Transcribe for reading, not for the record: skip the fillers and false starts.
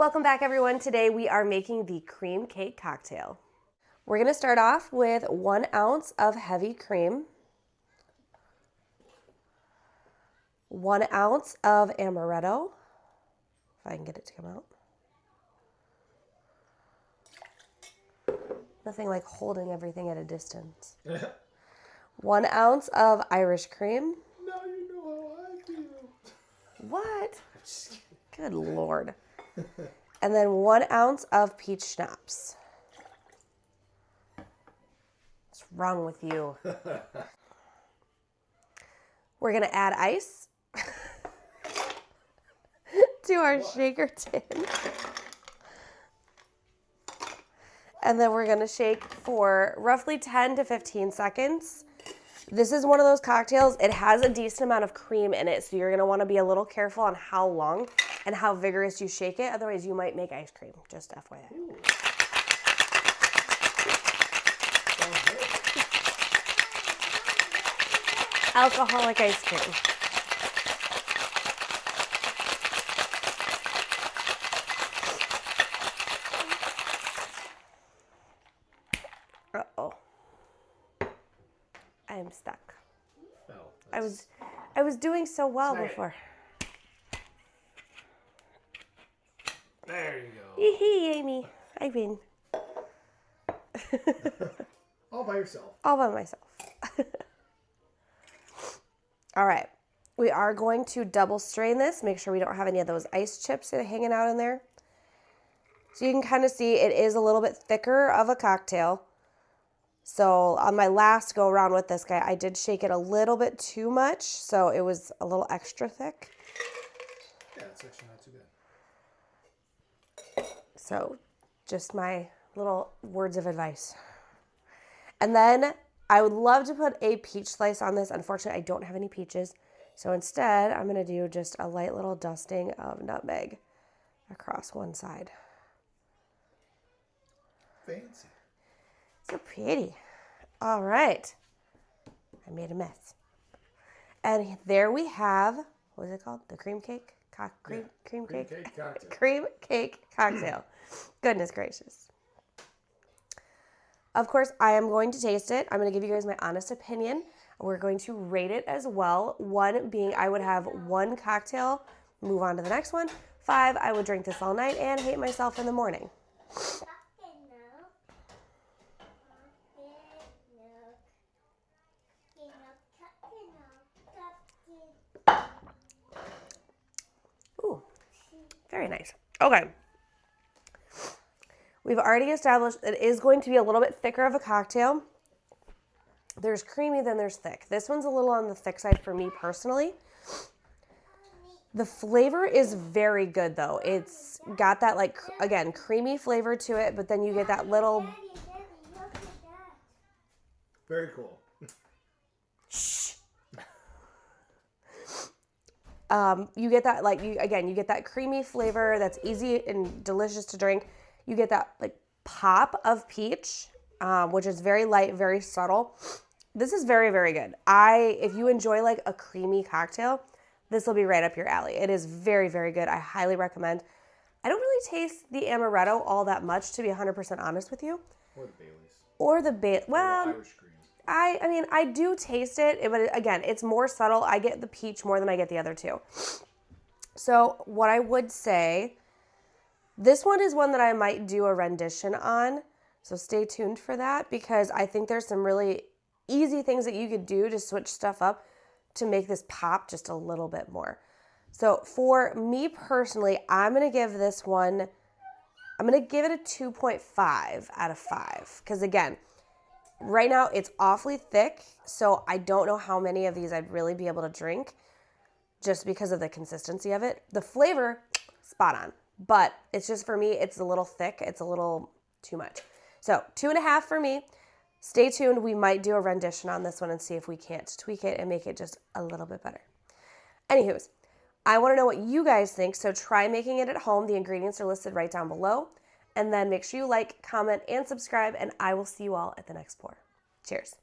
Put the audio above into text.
Welcome back, everyone. Today we are making the cream cake cocktail. We're going to start off with 1 ounce of heavy cream, 1 ounce of amaretto, if I can get it to come out. Nothing like holding everything at a distance. 1 ounce of Irish cream. Now you know how I feel. What? Good Lord. And then 1 ounce of peach schnapps. What's wrong with you? We're going to add ice to our shaker tin. And then we're going to shake for roughly 10 to 15 seconds. This is one of those cocktails. It has a decent amount of cream in it, so you're going to want to be a little careful on how long and how vigorous you shake it. Otherwise, you might make ice cream. Just FYI. Alcoholic ice cream. Uh-oh. I am stuck. Oh, I was doing so well before. There you go. Yee-hee, Amy. I win. All by yourself. All by myself. All right. We are going to double strain this. Make sure we don't have any of those ice chips hanging out in there. So you can kind of see it is a little bit thicker of a cocktail. So on my last go around with this guy, I did shake it a little bit too much. So it was a little extra thick. Yeah, it's actually not too bad. So just my little words of advice. And then I would love to put a peach slice on this. Unfortunately, I don't have any peaches. So instead, I'm going to do just a light little dusting of nutmeg across one side. Fancy. So pretty. All right. I made a mess. And there we have, what is it called? The cream cake? Cream cake cocktail. Cream cake cocktail. Goodness gracious. Of course, I am going to taste it. I'm going to give you guys my honest opinion. We're going to rate it as well. 1 being I would have 1 cocktail, move on to the next one. 5, I would drink this all night and hate myself in the morning. Ooh, very nice. Okay. We've already established it is going to be a little bit thicker of a cocktail. There's creamy, then there's thick. This one's a little on the thick side for me personally. The flavor is very good though. It's got that like, again, creamy flavor to it, but then you get that little... Very cool. Shh. You get that like, you get that creamy flavor that's easy and delicious to drink. You get that like pop of peach, which is very light, very subtle. This is very, very good. If you enjoy like a creamy cocktail, this will be right up your alley. It is very, very good. I highly recommend. I don't really taste the amaretto all that much, to be 100% honest with you. Or the Baileys. Or the well, Irish cream. I mean, I do taste it, but again, it's more subtle. I get the peach more than I get the other two. So what I would say, this one is one that I might do a rendition on. So stay tuned for that because I think there's some really easy things that you could do to switch stuff up to make this pop just a little bit more. So for me personally, I'm going to give this one, I'm going to give it a 2.5 out of 5. Because again, right now it's awfully thick. So I don't know how many of these I'd really be able to drink just because of the consistency of it. The flavor, spot on. But it's just for me, it's a little thick. It's a little too much. So 2.5 for me. Stay tuned. We might do a rendition on this one and see if we can't tweak it and make it just a little bit better. Anywho's, I want to know what you guys think. So try making it at home. The ingredients are listed right down below. And then make sure you like, comment, and subscribe. And I will see you all at the next pour. Cheers.